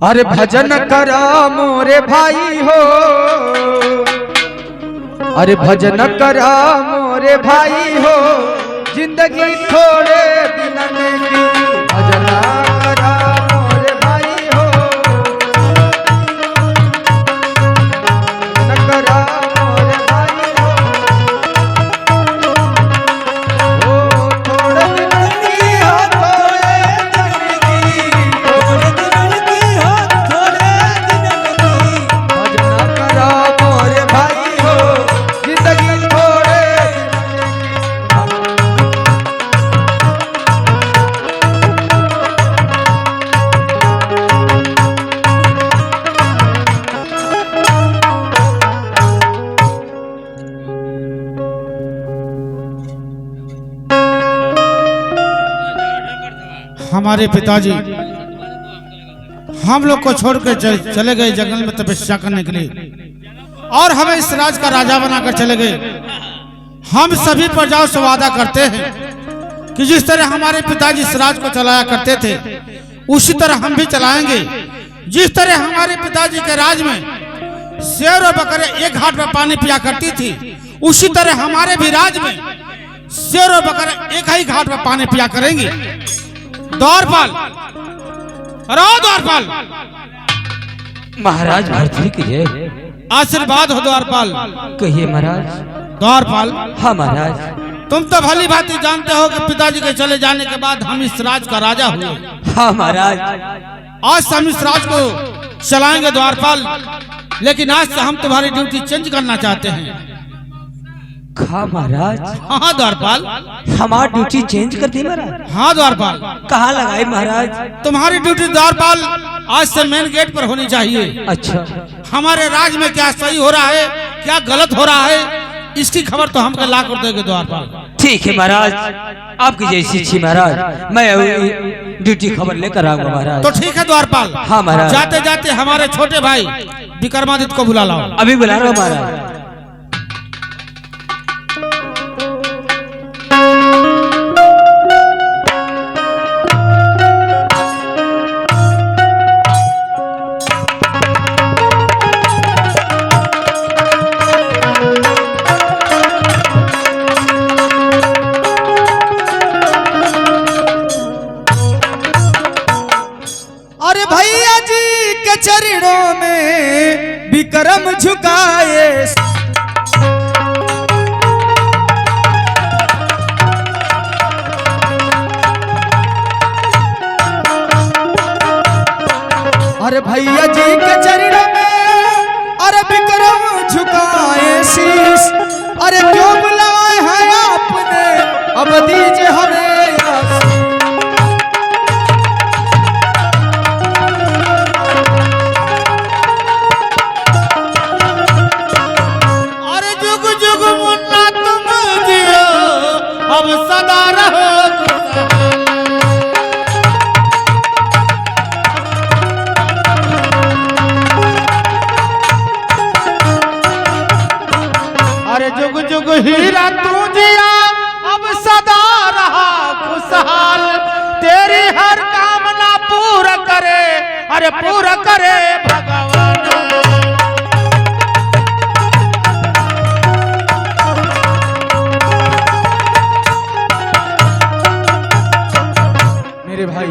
अरे भजन करा मोरे भाई हो, अरे भजन करा मोरे भाई हो, जिंदगी थोड़े दिन की। भजन करा मोरे भाई हो, भजन करा मोरे भाई हो, ओ थोड़े दिन की हो, थोड़े दिन की, थोड़े दिन की हो, थोड़े दिन की। भजन करा मोरे भाई हो, जिंदगी थोड़े हमारे पिताजी हम लोग को छोड़कर चले गए जंगल में तपस्या करने के लिए और हमें इस राज का राजा बनाकर चले गए। हम सभी प्रजाओं से वादा करते हैं कि जिस तरह हमारे पिताजी इस राज को चलाया करते थे उसी तरह हम भी चलाएंगे। जिस तरह हमारे पिताजी के राज में शेर और बकरे एक घाट पर पानी पिया करती थी उसी तरह हमारे भी राज में शेर और बकरे एक ही घाट पर पानी पिया करेंगे। द्वारपाल, अरे द्वारपाल, महाराज भर्तृ की जय। आशीर्वाद हो द्वारपाल। कहिए महाराज। द्वारपाल, हाँ महाराज। तुम तो भली भांति जानते हो कि पिताजी के चले जाने के बाद हम इस राज का राजा हुए। हाँ महाराज। आज से हम इस राज को चलाएंगे द्वारपाल, लेकिन आज से हम तुम्हारी ड्यूटी चेंज करना चाहते हैं। हाँ महाराज। हाँ द्वारपाल। हमारी ड्यूटी चेंज कर दी महाराज। हाँ द्वारपाल। कहाँ लगाए महाराज? तुम्हारी ड्यूटी द्वारपाल आज से मेन गेट पर होनी चाहिए। अच्छा। हमारे राज में क्या सही हो रहा है क्या गलत हो रहा है इसकी खबर तो हमको ला कर देंगे द्वारपाल। ठीक है महाराज, आपकी जैसी इच्छा महाराज। मैं ड्यूटी खबर लेकर आऊंगा महाराज। तो ठीक है द्वारपाल। हाँ महाराज। जाते जाते हमारे छोटे भाई विक्रमादित्य को बुला लाओ। अभी बुला रहा हूँ महाराज। अरे भैया जी के चरणों में विक्रम झुकाए, अरे भैया जी के चरणों में अरे विक्रम झुकाए शीश। अरे क्यों बुलाए हैं आपने अब दीजिए हमें आशीष। अब सदा रहो। अरे जुग जुग हीरा तू जिया अब सदा रहा खुशहाल। तेरी हर कामना पूरा करे, अरे पूरा करे भगवान। मेरे भाई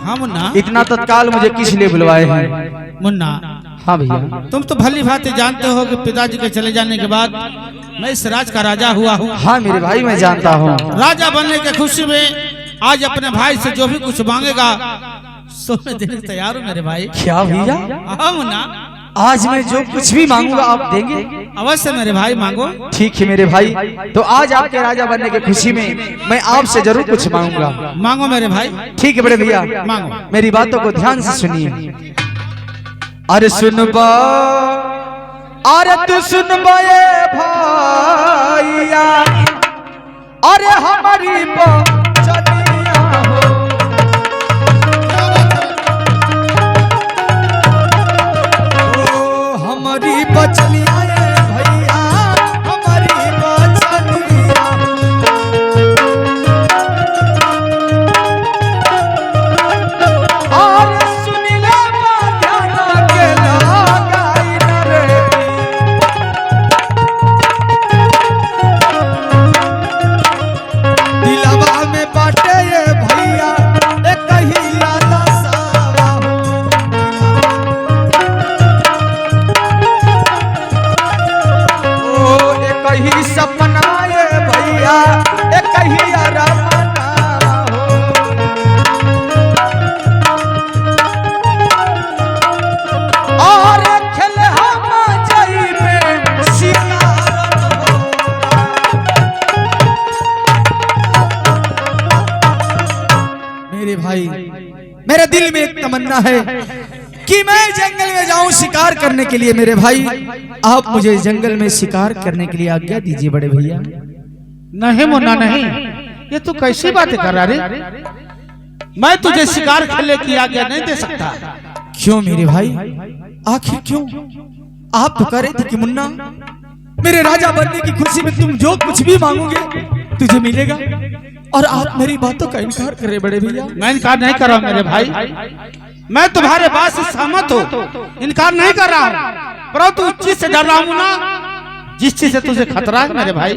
हाँ मुन्ना, इतना तत्काल मुझे किस लिए बुलवाए हैं? मुन्ना हाँ भैया। तुम तो भली भांति जानते हो कि पिताजी के चले जाने के बाद मैं इस राज का राजा हुआ हूँ। हाँ मेरे भाई मैं जानता हूँ। राजा बनने की खुशी में आज अपने भाई से जो भी कुछ मांगेगा सो मैं देने को तैयार हूँ मेरे भाई। क्या भैया? हाँ मुन्ना, आज मैं जो कुछ भी मांगूंगा आप देंगे? अवश्य मेरे भाई, मांगो। ठीक है मेरे भाई, तो आज आपके राजा बनने की खुशी में मैं आपसे जरूर कुछ मांगूंगा। मांगो मेरे भाई। ठीक है बड़े भैया, मांगो। मेरी बातों को ध्यान से सुनिए। अरे सुनबा, अरे तू सुनबा ये भैया, अरे हमारी बचनिया हो। ओ हमारी बचनिया ये भैया, हमारी बचनिया। और सुन ले बात तमन्ना है कि मैं जंगल में जाऊं शिकार करने के लिए। मेरे भाई आप मुझे जंगल में शिकार करने के लिए आज्ञा दीजिए बड़े भैया। नहीं मुन्ना नहीं, ये तू कैसी बातें कर रहा रे? मैं तुझे शिकार खेलने की आज्ञा नहीं दे सकता। क्यों मेरे भाई, आखिर क्यों? आप तो कह रहे थे कि मुन्ना मेरे राजा बनने की खुशी में तुम जो कुछ भी मांगोगे तुझे मिलेगा, और आप मेरी बातों का इनकार कर रहे बड़े भैया। मैं इनकार नहीं कर रहा हूं मेरे भाई, मैं तुम्हारे बात से सहमत हूँ, इनकार नहीं कर रहा हूँ, परंतु उस चीज से डर रहा हूँ ना जिस चीज से तुझे खतरा है मेरे भाई।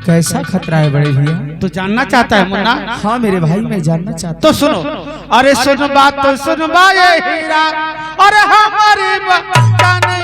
कैसा खतरा है बड़े भैया? तू जानना चाहता है मुन्ना? हाँ मेरे भाई मैं जानना चाहता तो सुनो, अरे सुन बात तो सुन बा ये हीरा, अरे हमारी बचाने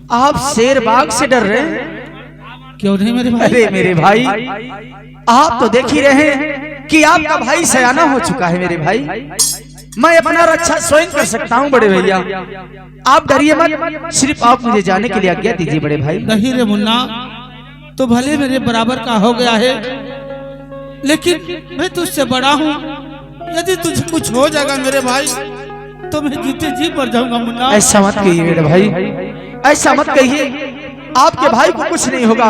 आप शेर बाघ से डर रहे हैं? क्यों नहीं मेरे भाई? अरे मेरे भाई आप तो देख ही रहे हैं कि आपका भाई सयाना हो चुका है मेरे भाई। मैं अपना रक्षा स्वयं कर सकता हूँ बड़े भैया, आप डरिए मत, सिर्फ आप मुझे जाने के लिए आज्ञा दीजिए बड़े भाई। नहीं रे मुन्ना, तो भले मेरे बराबर का हो गया है, लेकिन मैं तुझसे बड़ा हूँ, यदि तुझे कुछ हो जाएगा मेरे भाई तो मैं जीते जी मर जाऊंगा मुन्ना। ऐसा मत कहिए मेरे भाई, ऐसा मत कहिए, आपके भाई को कुछ नहीं होगा,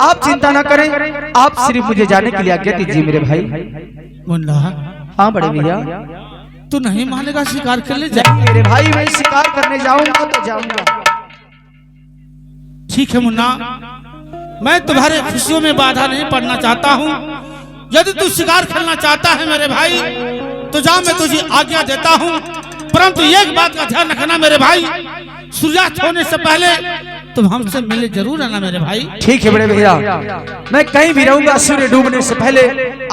आप चिंता ना करें, आप सिर्फ मुझे जाने के लिए आज्ञा दीजिए मेरे भाई। मुन्ना हाँ बड़े भैया। तू नहीं मानेगा शिकार करने जा? मेरे भाई मैं शिकार करने जाऊंगा तो जाऊंगा। ठीक है मुन्ना, मैं तुम्हारे खुशियों में बाधा नहीं पड़ना चाहता हूँ। यदि तू शिकार खेलना चाहता है मेरे भाई तो जा, मैं तुझे आज्ञा देता हूँ, परंतु एक बात का ध्यान रखना मेरे भाई, सूर्यास्त होने से पहले तुम हमसे मिले जरूर आना मेरे भाई। ठीक है बड़े भैया, मैं कहीं भी रहूंगा, सूर्य डूबने से पहले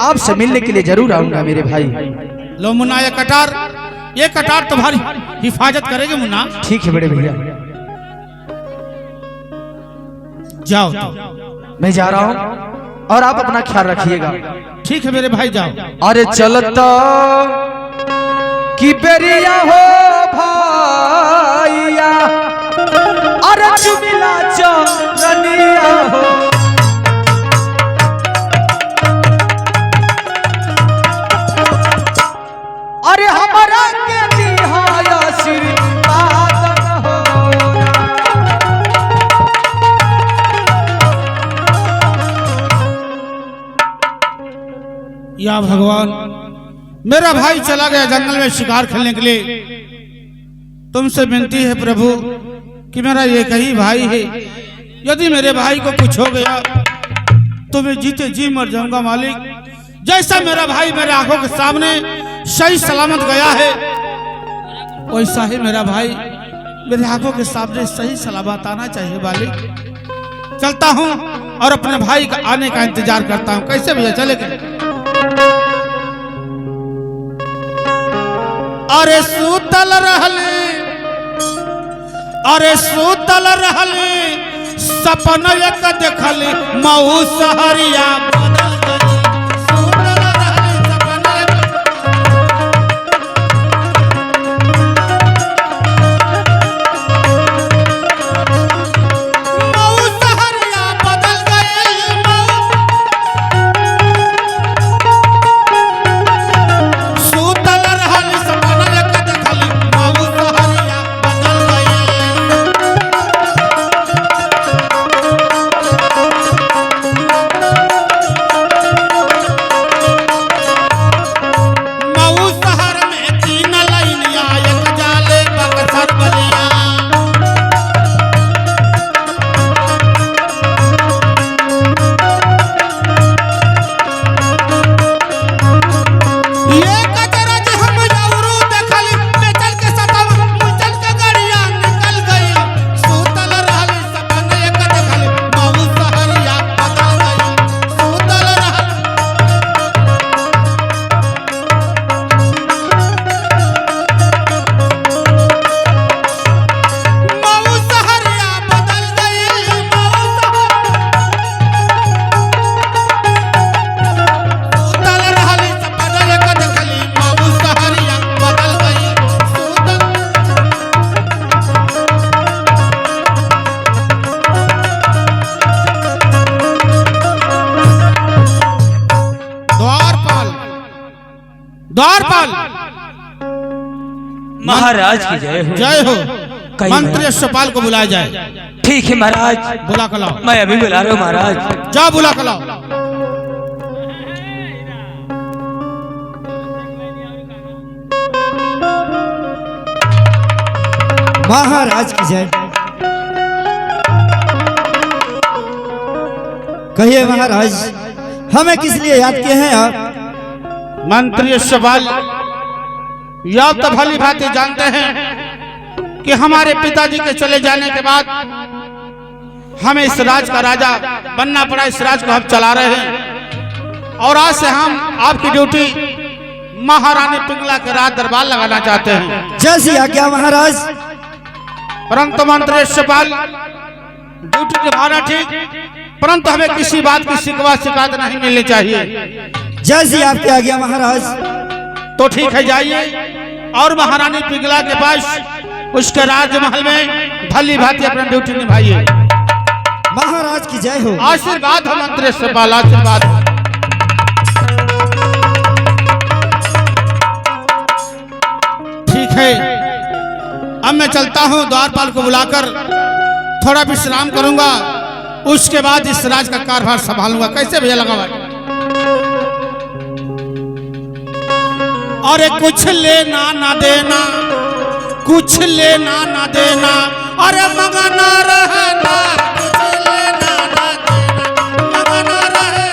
आपसे मिलने के लिए जरूर आऊंगा मेरे भाई। लो मुन्ना, ये कटार तुम्हारी हिफाजत करेगी मुन्ना। ठीक है बड़े भैया, जाओ। मैं जा रहा हूँ और आप अपना ख्याल रखिएगा। ठीक है मेरे भाई, जाओ। अरे चलता कि बेरिया हो भाइया, अरे चुमिला चरनिया हो, अरे हमारा के दिहाया आशीर्वाद हो। या भगवान, मेरा भाई चला गया जंगल में शिकार खेलने के लिए। तुमसे विनती है प्रभु कि मेरा एक ही भाई है, यदि मेरे भाई को कुछ हो गया तो मैं जीते जी मर जाऊंगा मालिक। जैसा मेरा भाई मेरे आंखों के सामने सही सलामत गया है, वैसा ही मेरा भाई मेरे आंखों के सामने सही सलामत आना चाहिए मालिक। चलता हूँ और अपने भाई का आने का इंतजार करता हूँ। कैसे भैया चले गए? अरे सूतल रहली, अरे सूतल रहली, सपन एक देखली, मऊ सहरिया बदल गई। सूतल रहली, सपन मऊ सहरिया बदल गई। सूतल रहली, सपन एक देखली, मऊ सहरिया बदल गई। महाराज की जय हो। जय हो। कहीं मंत्री अश्वपाल को बुलाया जाए। ठीक है महाराज, बुला कर लाओ। मैं अभी बुला रहा हूँ महाराज। जा बुला कर लाओ। महाराज की जय। कहिए महाराज, हमें किस लिए याद किए हैं आप? मंत्री अश्वपाल, यह तो भली भांति जानते हैं कि हमारे पिताजी के चले जाने के बाद हमें इस राज का राजा बनना पड़ा। इस राज को हम चला रहे हैं और आज से हम आपकी ड्यूटी महारानी पिंगला के राज दरबार लगाना चाहते हैं। जैसी आज्ञा महाराज। परंतु मंत्री अश्वपाल, ड्यूटी निभाना ठीक, परंतु हमें किसी बात की शिकायत नहीं मिलनी चाहिए। जैसी आपकी आज्ञा महाराज। तो ठीक है, जाइए और महारानी पिंगला के पास उसके राजमहल में भली भांति अपनी ड्यूटी निभाइए। महाराज की जय हो। आशीर्वाद हो मंत्री अश्वपाल, आशीर्वाद हो। ठीक है, अब मैं चलता हूँ, द्वारपाल को बुलाकर थोड़ा विश्राम करूंगा, उसके बाद इस राज का कारभार संभालूंगा। कैसे भैया लगा भाई? अरे कुछ लेना ना देना, कुछ लेना ना देना, अरे मगना रहना, कुछ लेना ना देना, मगना रहना।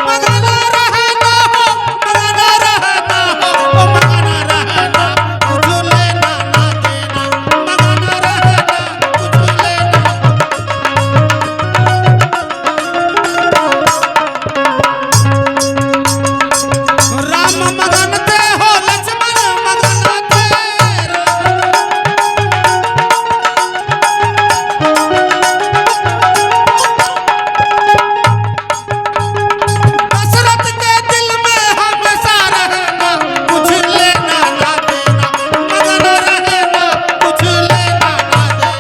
मगना रहना हो, मगना रहना हो, मगना रहना, कुछ लेना ना देना, मगना रहना, कुछ लेना। राम मगन ते हो, लक्ष्मण मगन ते। दशरथ के दिल में हमेशा रहना, कुछ लेना ना देना, मगन रहना, कुछ लेना ना देना।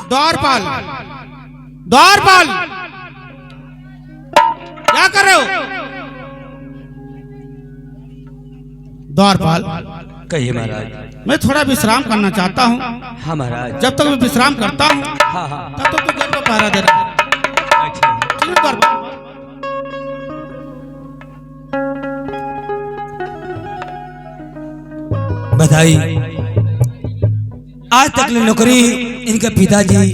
द्वारपाल, द्वारपाल, क्या कर रहे हो? द्वारपाल, कहिए महाराज। मैं थोड़ा विश्राम करना चाहता हूँ। हाँ महाराज। जब तक मैं विश्राम करता हूँ हाँ हाँ, तब तक तो गेट पर पहरा दे रहा है। अच्छा। ठीक है द्वारपाल? बधाई। आज तक नौकरी इनके पिताजी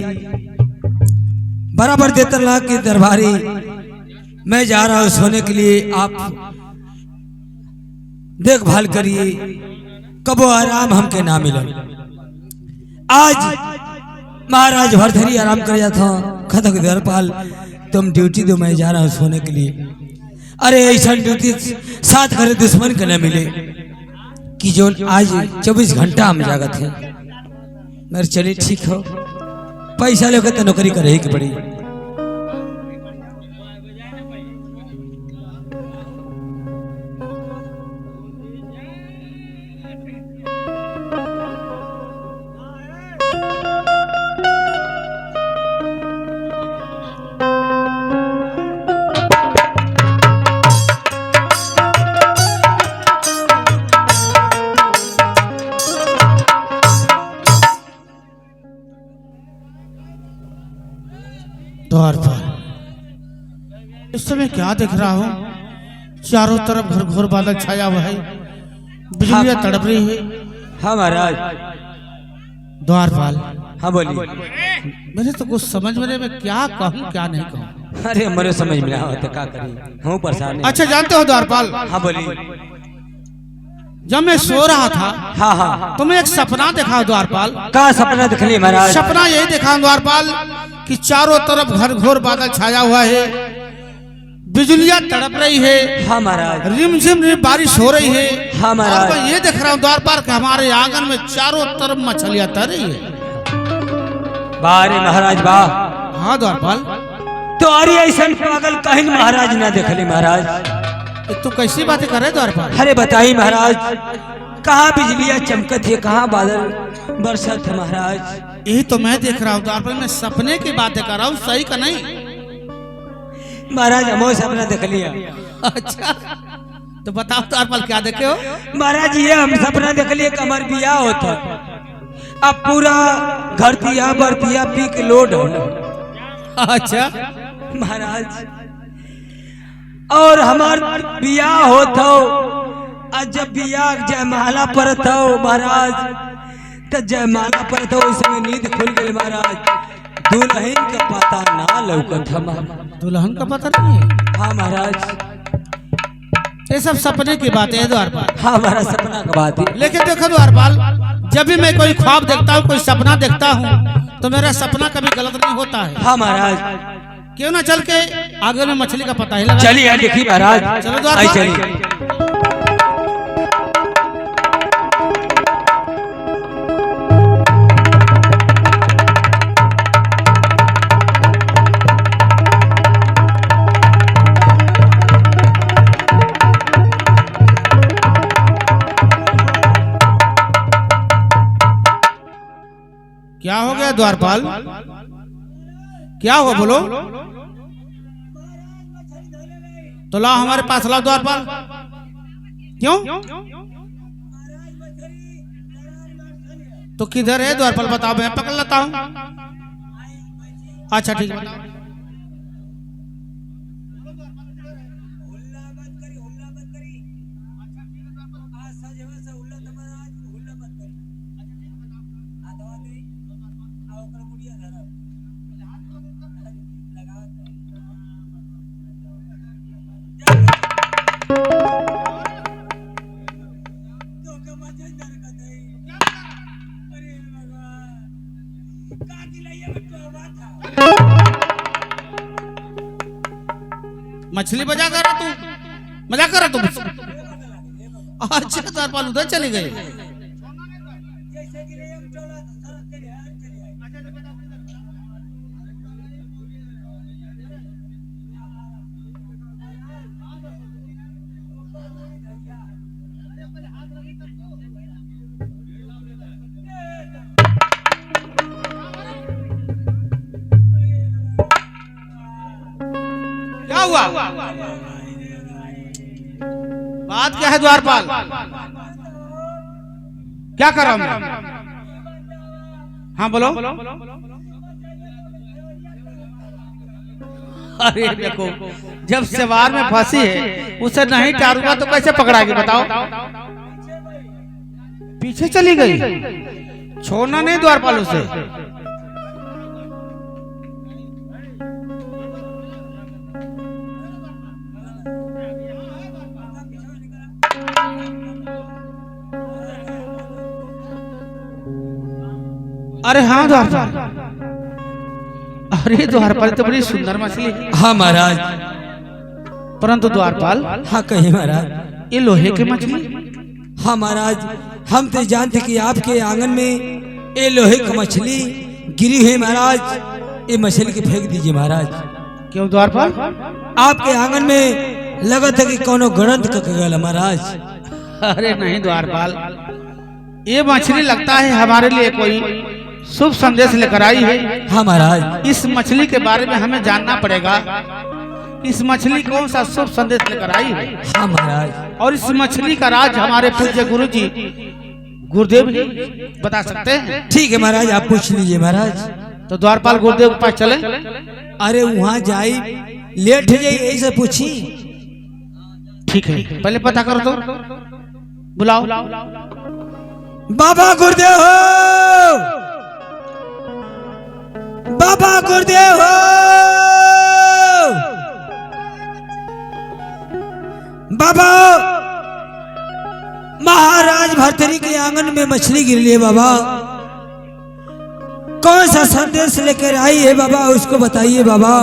बराबर देते रहा कि दरबारी मैं जा रहा हूं सोने के लिए, आप देखभाल करिए, कबो आराम हमके ना मिले। आज महाराज भरथरी आराम कर जाता खतक दरपाल तुम ड्यूटी दो, मैं जा रहा हूं सोने के लिए। अरे ऐसा ड्यूटी साथ करे दुश्मन के न मिले कि जो आज 24 घंटा हम जागत हैं। मगर चलिए ठीक हो, पैसा लेकर तो नौकरी करे की पड़ी। द्वार पर इस समय क्या देख रहा हूँ? चारों तरफ घोर घोर बादल छाया हुआ है, बिजलियां तड़प रही है। हाँ महाराज। द्वारपाल, हाँ बोलिए। मेरे तो कुछ समझ में नहीं, मैं क्या कहूँ क्या नहीं कहूँ। अरे हमारे समझ में ना होता क्या करिए, हूँ परेशान। अच्छा जानते हो द्वारपाल, हाँ बोलिए। जब मैं सो रहा था हाँ हाँ, तो मैं एक सपना देखा द्वारपाल। क्या सपना देख लिया महाराज? सपना यही देखा द्वारपाल कि चारों तरफ घर घोर बादल छाया हुआ है, बिजलियां तड़प रही है, हाँ महाराज। रिमझिम बारिश हो रही है। हाँ महाराज। और मैं ये देख रहा हूँ द्वारपाल कि हमारे आंगन में चारों तरफ मछलियां तैर रही है। वाह रे महाराज वाह। हाँ द्वारपाल, तो अरे ऐसा पागल कहीं महाराज ना देख ली महाराज। ये तो कैसी बातें कर रहे द्वारपाल? अरे बताइए महाराज, कहाँ बिजलियां चमकत है, कहाँ बादल बरसत है महाराज। यही तो मैं देख रहा हूँ द्वारपाल, मैं सपने की बातें कर रहा हूँ, सही का नहीं। महाराज हम सपना देख लिया। अच्छा तो बताओ द्वारपाल क्या देखे हो? महाराज ये हम सपना देख लिए कि हमार बियाह होता, अब पूरा घर दिया बरतिया पी के लोड हो। अच्छा महाराज और हमार बियाह होता और जब बियाह जयमाला परत हो महाराज, तो जयमाला परत हो उसमें नींद खुल गई महाराज, दुल्हन का पता ना लौकत हम। दुल्हन का पता नहीं है? हाँ महाराज ये सब सपने की बातें हैं द्वारपाल। हाँ हमारा सपना का बात है। लेकिन देखो द्वारपाल, जब भी मैं कोई ख्वाब देखता हूँ, कोई सपना देखता हूँ, तो मेरा सपना कभी गलत नहीं होता है। हाँ महाराज क्यों ना चल के आगे में मछली का पता ही लगा। चलिए देखिए महाराज, चलो द्वारपाल। चलिए। क्या हो गया द्वारपाल? क्या हुआ बोलो? तो लाओ हमारे पास, लाओ द्वारपाल। क्यों? तो किधर है द्वारपाल बताओ, मैं पकड़ लेता हूँ। अच्छा ठीक है, बताओ। मछली बजा कर रहा तू, मजाक कर रहा तू? अच्छा द्वारपाल उधर चले गए। क्या हुआ? बात क्या है द्वारपाल? क्या कर रहा हूं मैं? हाँ बोलो। अरे देखो, जब सेवार में फंसी है उसे नहीं टारूंगा तो कैसे पकड़ाएगी बताओ? पीछे चली गई, छोड़ना नहीं द्वारपाल उसे। अरे हाँ द्वारपाल, अरे द्वारपाल तो बड़ी सुंदर मछली है। हाँ महाराज। परंतु द्वारपाल, हाँ कहिए महाराज। ये लोहे की मछली? हाँ महाराज, हम तो जानते कि आपके आंगन में ये लोहे की मछली गिरी है महाराज, ये मछली की फेंक दीजिए महाराज। क्यों द्वारपाल? आपके आंगन में लगा था कि कोनो ग्रंथ का गल महाराज। अरे नहीं द्वारपाल, ये मछली लगता है हमारे लिए कोई शुभ संदेश लेकर आई है। हाँ महाराज। इस मछली के बारे में हमें जानना पड़ेगा, इस मछली कौन सा शुभ संदेश लेकर आई है। हाँ महाराज। और इस मछली का राज हमारे पूज्य गुरुजी गुरुदेव ही बता सकते हैं। ठीक है महाराज, आप पूछ लीजिए महाराज। तो द्वारपाल गुरुदेव के पास चले। अरे वहाँ जाई लेट जाई ऐसे पूछी। ठीक है, पहले पता करो तो, बुलाओ। बाबा गुरुदेव हो, बाबा गुरुदेव हो, बाबा महाराज भरतरी के आंगन में मछली गिर ली है बाबा, कौन सा संदेश लेकर आई है बाबा, उसको बताइए बाबा।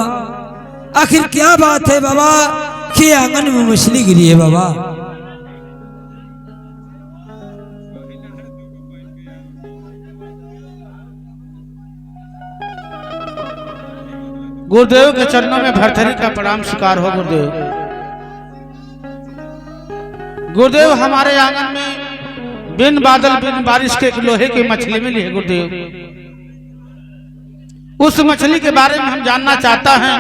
आखिर क्या बात है बाबा कि आंगन में मछली गिरी है बाबा। गुरुदेव के चरणों में भरथरी का प्रणाम स्वीकार हो। गुरुदेव, गुरुदेव हमारे आंगन में बिन बादल बिन बारिश के एक लोहे की मछली मिली है गुरुदेव। उस मछली के बारे में हम जानना चाहता हैं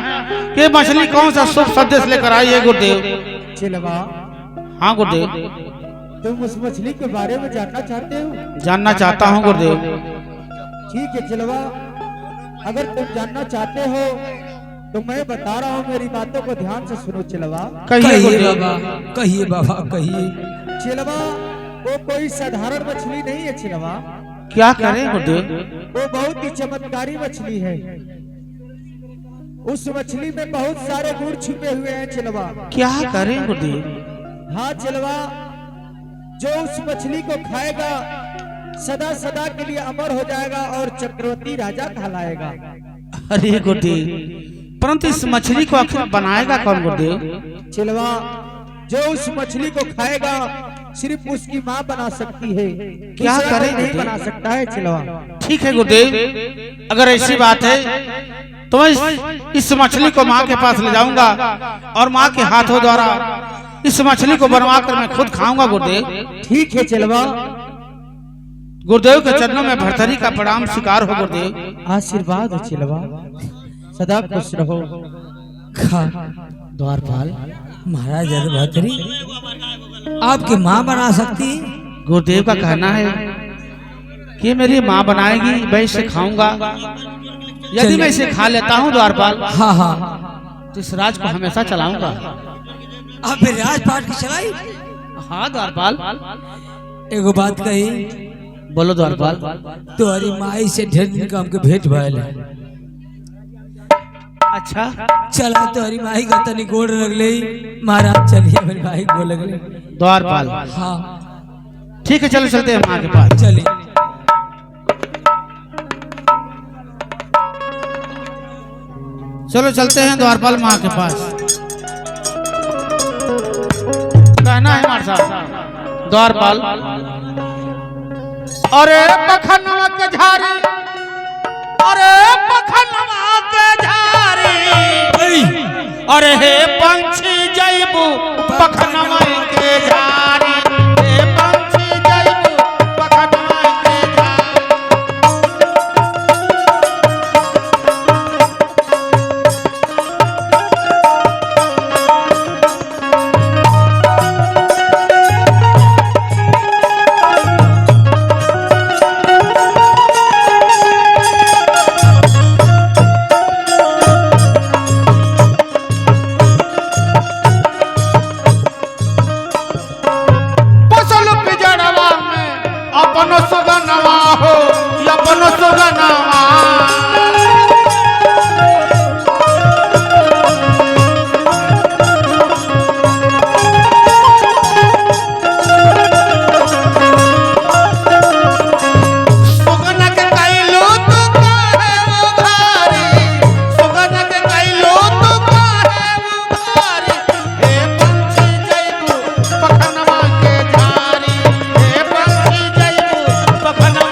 कि मछली कौन सा शुभ संदेश लेकर आई है गुरुदेव। चिलवा, हाँ गुरुदेव। तुम उस मछली के बारे में जानना चाहते हो? जानना चाहता हूँ गुरुदेव। ठीक है चिलवा, अगर तुम जानना चाहते हो तो मैं बता रहा हूँ, मेरी बातों को ध्यान से सुनो चिलवा। कहिए बाबा, कहिए बाबा, कहिए। चिलवा, वो कोई साधारण मछली नहीं है चिलवा। क्या करें गुरुदेव? वो बहुत ही चमत्कारी मछली है। उस मछली में बहुत सारे गुण छुपे हुए हैं चिलवा। क्या करें गुरुदेव? हाँ चिलवा, जो उस मछली को खाएगा सदा सदा के लिए अमर हो जाएगा और चक्रवर्ती राजा कहलाएगा। अरे गुरुदेव, परंतु इस मछली को आखिर बनाएगा कौन गुरुदेव? चिलवा, जो उस मछली को खाएगा सिर्फ उसकी माँ बना सकती है। क्या करें नहीं बना सकता है चिलवा। ठीक है गुरुदेव, अगर ऐसी बात है तो मैं इस मछली को माँ के पास ले जाऊंगा और माँ के हाथों द्वारा इस मछली को बनवा कर मैं खुद खाऊंगा गुरुदेव। ठीक है चिलवा। गुरुदेव के चरणों में भरथरी का प्रणाम स्वीकार हो गुरुदेव। आशीर्वाद हो चिलवा, सदा खुश रहो। खा द्वारपाल, महाराज भरथरी आपकी माँ बना सकती? गुरुदेव का कहना है कि मेरी माँ बनाएगी, मैं इसे खाऊंगा। यदि मैं इसे खा लेता हूँ द्वारपाल, हाँ हाँ, तो इस राज को हमेशा चलाऊंगा। आप फिर राजपाट की चलाई? हाँ द्वारपाल। एगो बात कही, बोलो द्वारपाल। तुम्हारी माई से ढेर दिन का हमके भेंट भयल है। अच्छा, चला तुम्हारी माई का तनी गोड़ लग ले। महाराज चलिए, मेरी माई गोड़ लग ले। द्वारपाल, हाँ ठीक है, चलो चलते हैं माँ के पास। चलिए। चलो चलते हैं द्वारपाल माँ के पास। कहना है हमारे साहब द्वारपाल। अरे पखनवा के झारी, अरे पखनवा के झारी, अरे हे पंछी जैबू पखनवा के झारी, हे पंछी जैबू पखनवा के झारी। अपनो सुगनवा हो, अपनो सुगनवा। सुगनक कैलो तू काहे उघारी, सुगनक कैलो तू काहे उघारी, हे पंछी जैबू पखनवा के झारी, हे पंछी जैबू पखनवा।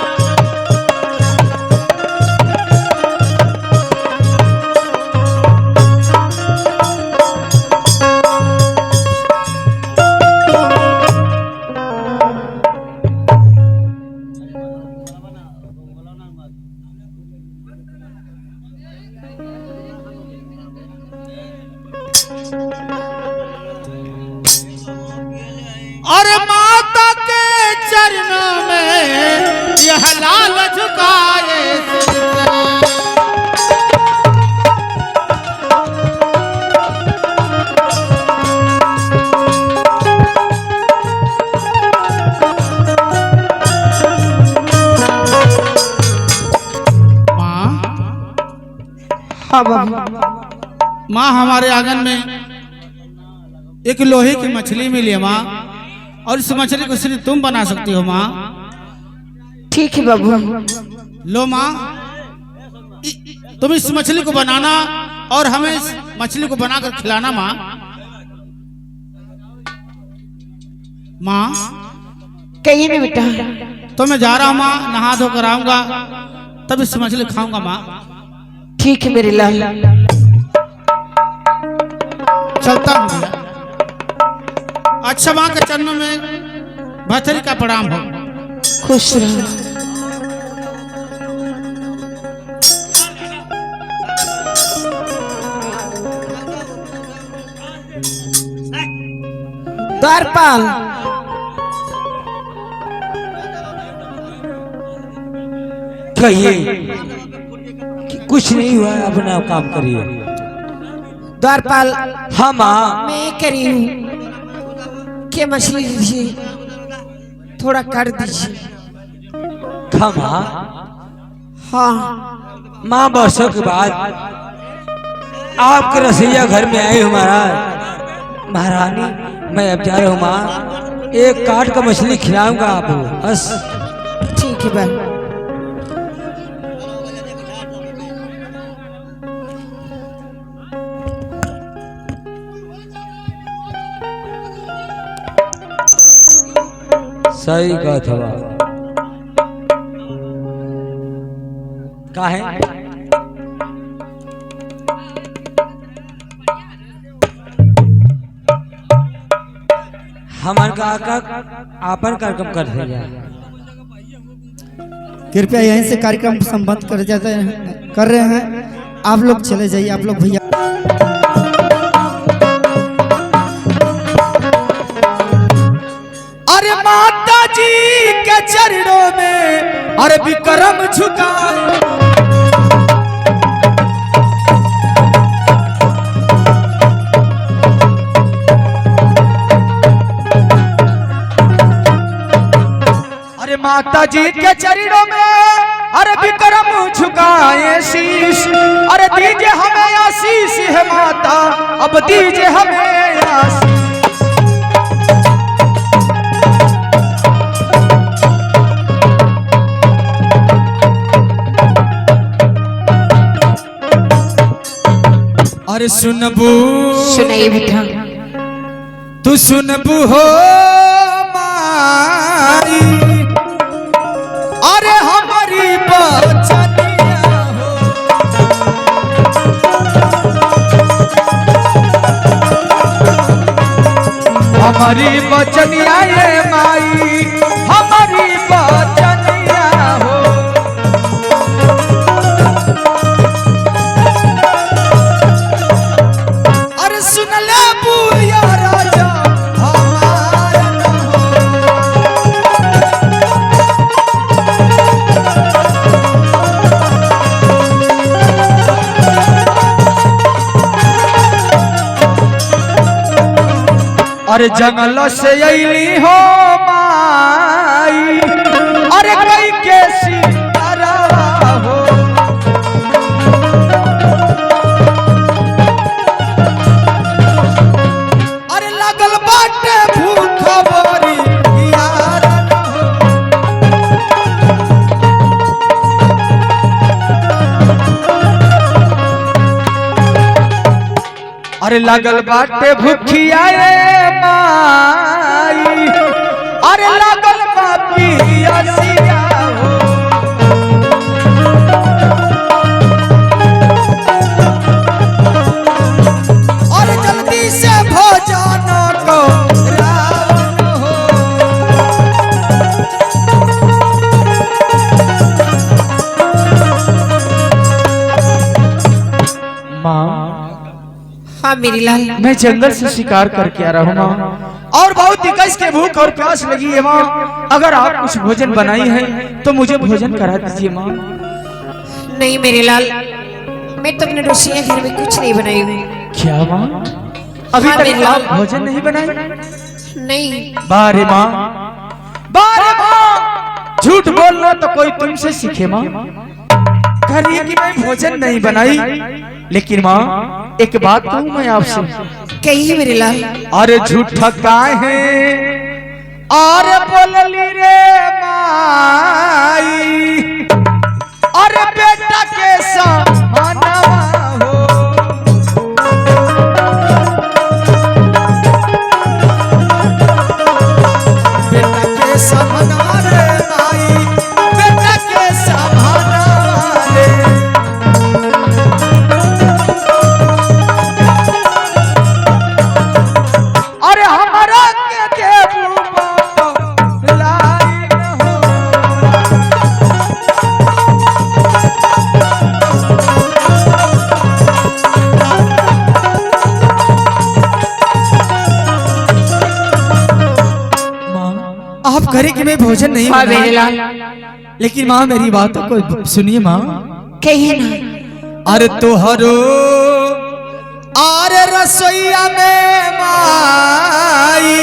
और माता के चरणों में यह लाल झुकाए सिर। माँ, हमारे आंगन में एक लोहे की मछली मिली है माँ, और इस मछली को सिर्फ तुम बना सकती हो माँ। ठीक है बाबू। लो माँ, तुम इस मछली को बनाना और हमें इस मछली को बनाकर खिलाना माँ। माँ कहिए ना बेटा। तो मैं जा रहा हूँ माँ, नहा धोकर आऊंगा, तब इस मछली खाऊंगा माँ। ठीक है मेरे लाल। चलता हूँ भैया। अच्छा माँ के चरणों में भरथरी का प्रणाम हो। खुश रहो। द्वारपाल कहिए कि कुछ नहीं हुआ, अपना काम करिए। द्वारपाल हाँ माँ, मैं कह रही हूँ कि मछली दीजिए, थोड़ा कर दीजिए। हाँ माँ। हाँ माँ बरसों के बाद आपके रसोईया घर में आए हमारा महारानी, मैं अब जा रहा हूँ माँ, एक काट का मछली खिलाऊंगा आपको बस। ठीक है बहन। सही कहा था का है। हमार का आपन कार्यक्रम कर दिया। कृपया यहीं से कार्यक्रम संबंध कर रहे हैं। आप लोग चले जाइए, आप लोग भैया। अरे माता जी के चरणों में अरे विक्रम झुकाए, अरे माता जी के चरणों में अरे विक्रम झुकाए शीश, अरे दीजिए हमें आशीष है माता, अब दीजिए हमें आशीष। अरे सुनबू सुनाइए बेटा। तू सुनबू हो माई, अरे हमारी बचनिया हो, हमारी बचनिया ये माई, हमारी बचनिया हो। अरे सुन ले बुया राजा हमारा न हो, अरे जंगल से अली हो माई, अरे कई के सितारा हो, अरे लगल बाटे भूखा बोरी यार न हो। अरे लगल बाटे भूखिया रे माई, अरे लगल बापी असिया हो, अरे जल्दी से भोजन को रावण हो। माँ हाँ मेरी लाल। मैं जंगल से शिकार करके आ रहा हूँ माँ, और बहुत दिक्कत के भूख और प्यास लगी है माँ। अगर आप कुछ भोजन बनाई है तो मुझे भोजन करा दीजिए माँ। नहीं मेरे लाल, मैं तो अपने रसोईया घर में कुछ नहीं बनाई हुई। क्या माँ, अभी हाँ, तक मेरे आप लाल। भोजन नहीं बनाई? नहीं बारे माँ, बारे माँ, झूठ बोलना तो कोई तुमसे सीखे माँ। कह रही है कि मैं भोजन नहीं बनाई, लेकिन माँ एक बात कहूँ मैं आपसे। कहिए मेरे लाल। अरे झूठा काहे और बोलली रे माई, अरे बेटा के समानवा हो, बेटा के समानवा रे माई, बेटा के समानवा रे। अरे हमारा के देबू बाप लाई न हो, कहे कि मैं भोजन नहीं हाँ मेरे बनाया, लाल लेकिन माँ मेरी बातों को सुनिए माँ। कहिए ना। अरे तोहरो अरे रसोईया में माई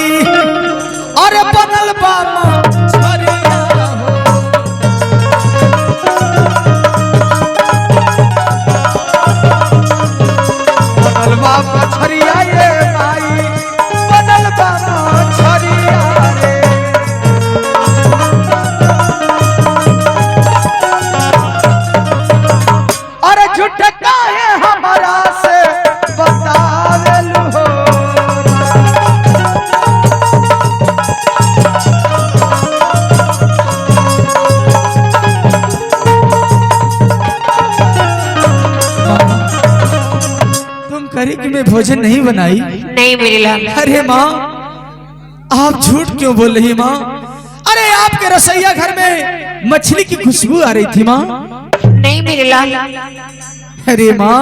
अरे बनल बा मछरिया हो। बनल बा मछरिया ये माई बनल बा मछरिया रे। अरे झूठ काहे हमारा से बतावेलु हो। तुम करी कि मैं भोजन नहीं बनाई? नहीं मेरे लाल। अरे माँ आप झूठ क्यों बोल रही माँ? अरे आपके रसोईया घर में मछली की खुशबू आ रही थी माँ। नहीं मेरे लाल। अरे माँ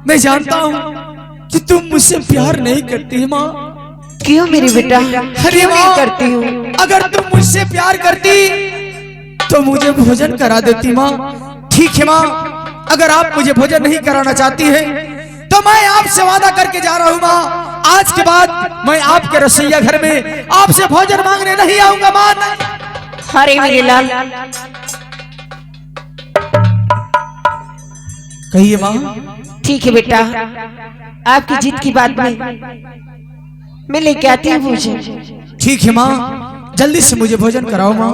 मैं जानता हूँ कि तुम मुझसे प्यार नहीं करती है माँ। क्यों मेरी बेटा? अरे क्यों नहीं माँ करती हूँ? अगर तुम मुझसे प्यार करती तो मुझे भोजन करा देती माँ। ठीक है माँ, अगर आप मुझे भोजन नहीं कराना चाहती है तो मैं आपसे वादा करके जा रहा हूँ माँ, आज के बाद मैं आपके रसोईया घर में आपसे भोजन मांगने नहीं आऊंगा माँ। अरे मेरे लाल। कहिए माँ। ठीक है बेटा, आपकी जिद की बात में मैं लेके आती हूँ भोजन। ठीक है माँ, जल्दी से मुझे भोजन कराओ माँ।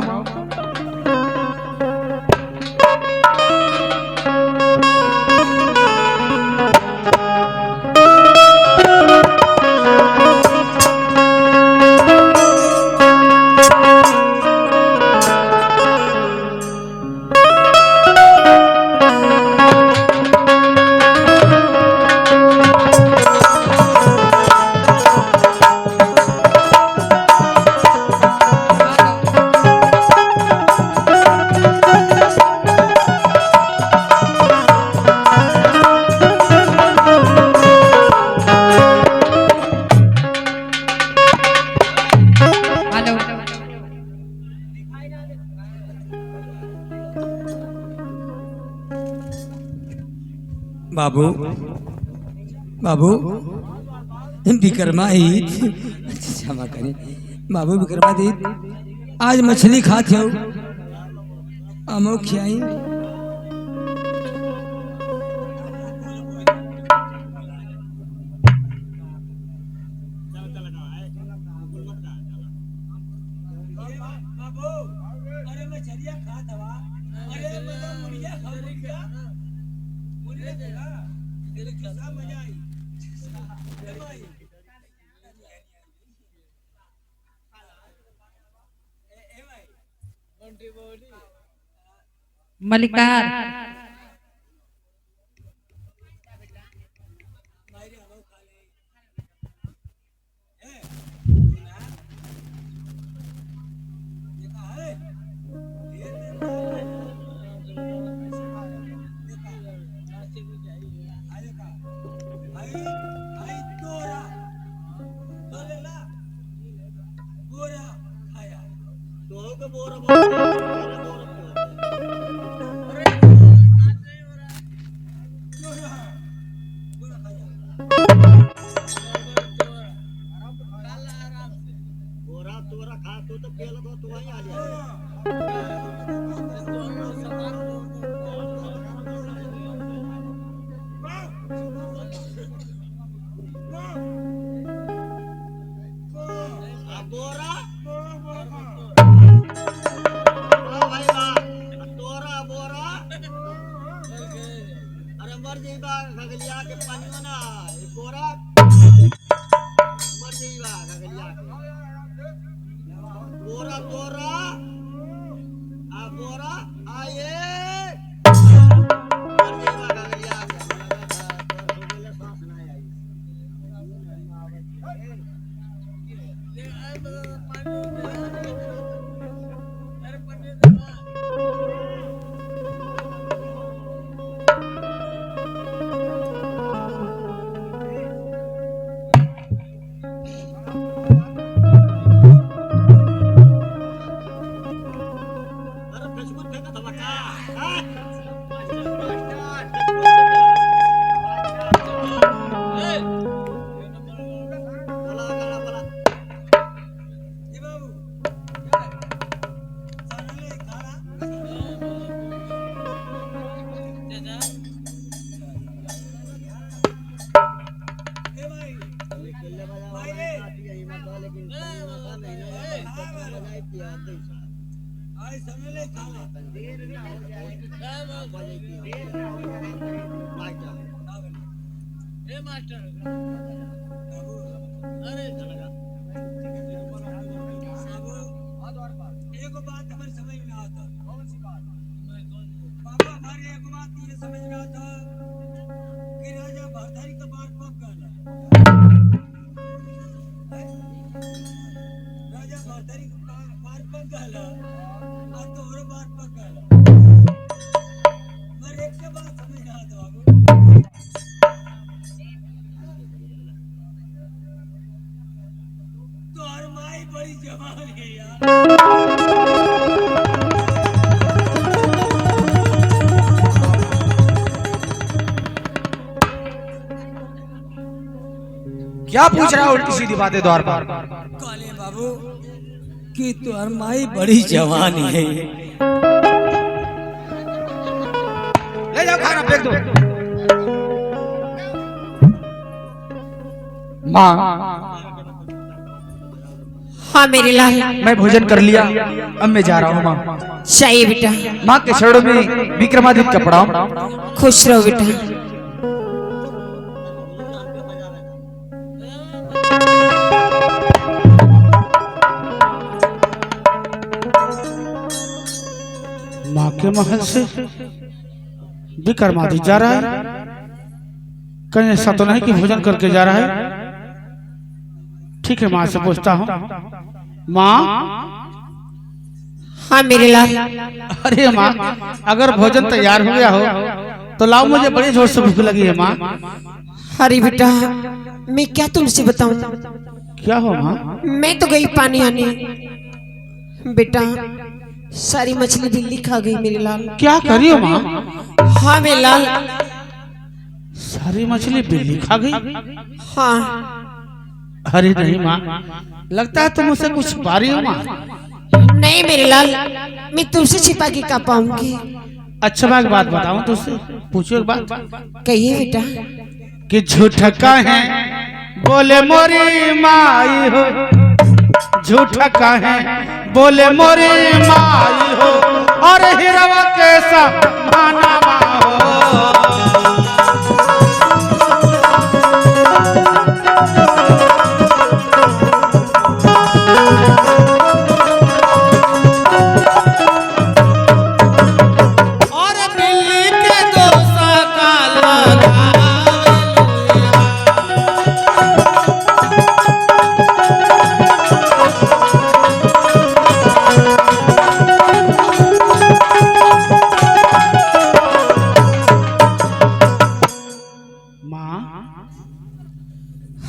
बाबू बाबू विक्रमादित, क्षमा करें बाबू विक्रमादित, आज मछली खाते हो आमो खियाई। मलिकार एगो बात हमारे समझ में ना आता। कौन सी बात? बाबा हमारे एगो बात ये समझ में आता कि राजा भरथरी का बात पक गया। राजा भरथरी का बात पक गया और तोहरे बात पक गया। मगर एक के बात समझ में आता बाबू। तोहर माई बड़ी जवान है यार। क्या पूछ रहा है उल्टी सीधी बातें द्वार पर? काले बाबू कि तोहर माई बड़ी जवान है। ले जाओ खाना फेंक दो। माँ हाँ मेरे लाल, मैं भोजन कर लिया, अब मैं जा रहा हूँ माँ। चाहिए बेटा, माँ के चरणों में विक्रमादित्य का प्रणाम। खुश रहो बेटा। माँ के महल से विक्रमादित्य जा रहा है, कहीं ऐसा तो नहीं कि भोजन करके जा रहा है। ठीक है, माँ से पूछता हूँ। माँ, हाँ मेरे लाल, अरे माँ, अगर भोजन तैयार हो गया हो तो लाओ, मुझे बड़ी जोर से भूख लगी है माँ। अरे बेटा मैं क्या तुमसे बताऊं, क्या हो माँ? मैं तो गई पानी आने, बेटा सारी मछली बिल्ली खा गई मेरे लाल। क्या करी हो माँ? हाँ मेरे लाल, सारी मछली बिल्ली खा गई? हाँ। अरे नहीं माँ, लगता है तुम मुझसे कुछ छुपा रही हो माँ। नहीं मेरे लाल, मैं तुमसे छिपा के क्या पाऊंगी। अच्छा मैं एक बात बताऊं तुझसे, पूछो एक बात। कहिए बेटा। कि झूठा का है बोले मोरी माई हो, झूठा का है बोले मोरी माई हो, और हिरवा के समाना हो।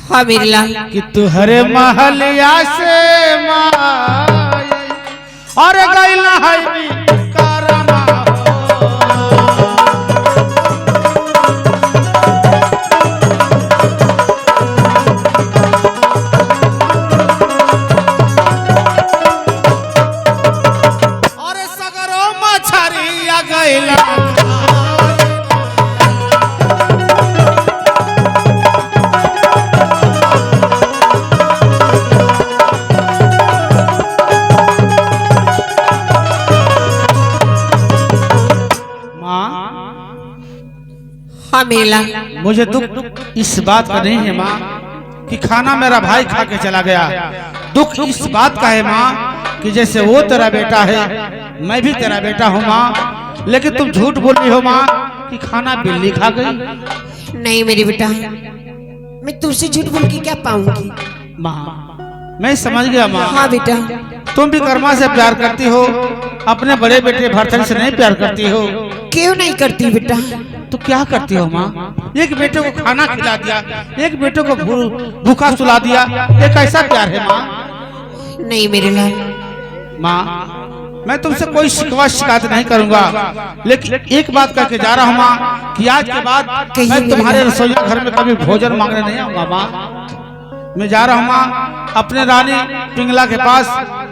हाँ मेरे लाल, कि तुहरे महलिया से माई और गैला है विक्रमा हो। और सगरो मछरिया गैला मेरे लाल। मुझे दुख इस बात का नहीं है माँ कि खाना मेरा भाई खा के चला गया, दुख इस बात का है माँ कि जैसे वो तेरा बेटा है मैं भी तेरा बेटा हूँ माँ, लेकिन तुम झूठ बोल रही हो माँ कि खाना बिल्ली खा गई। नहीं मेरे बेटा, मैं तुमसे झूठ बोल के क्या पाऊंगी। माँ मैं समझ गया माँ। हाँ बेटा। तुम भी कर्मा से प्यार करती हो, अपने बड़े बेटे भरथरी से नहीं प्यार करती हो। क्यों नहीं करती बेटा? तो क्या करती हो माँ? एक बेटे को खाना खिला दिया, एक बेटे को भूखा सुला दिया, एक ऐसा प्यार है माँ? नहीं मेरे लाल। माँ मैं तुमसे कोई शिकवा शिकायत नहीं करूंगा, लेकिन एक बात करके जा रहा हूँ माँ कि आज के बाद मैं तुम्हारे रसोईया घर में कभी भोजन मांगने नहीं आऊंगा माँ। मैं जा रहा हूँ माँ अपने रानी पिंगला के पास,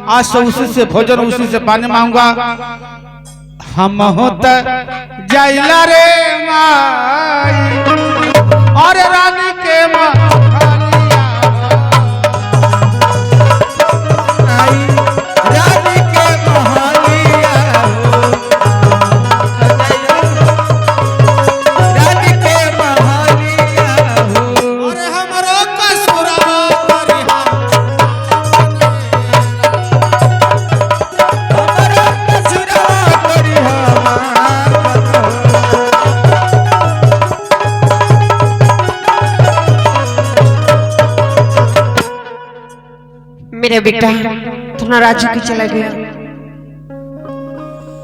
आज से उसी से भोजन उसी से पानी मांगूंगा। हम होता जाइला रे माई और रानी के माँ मेरा बेटा थोड़ा राजू की चला गया।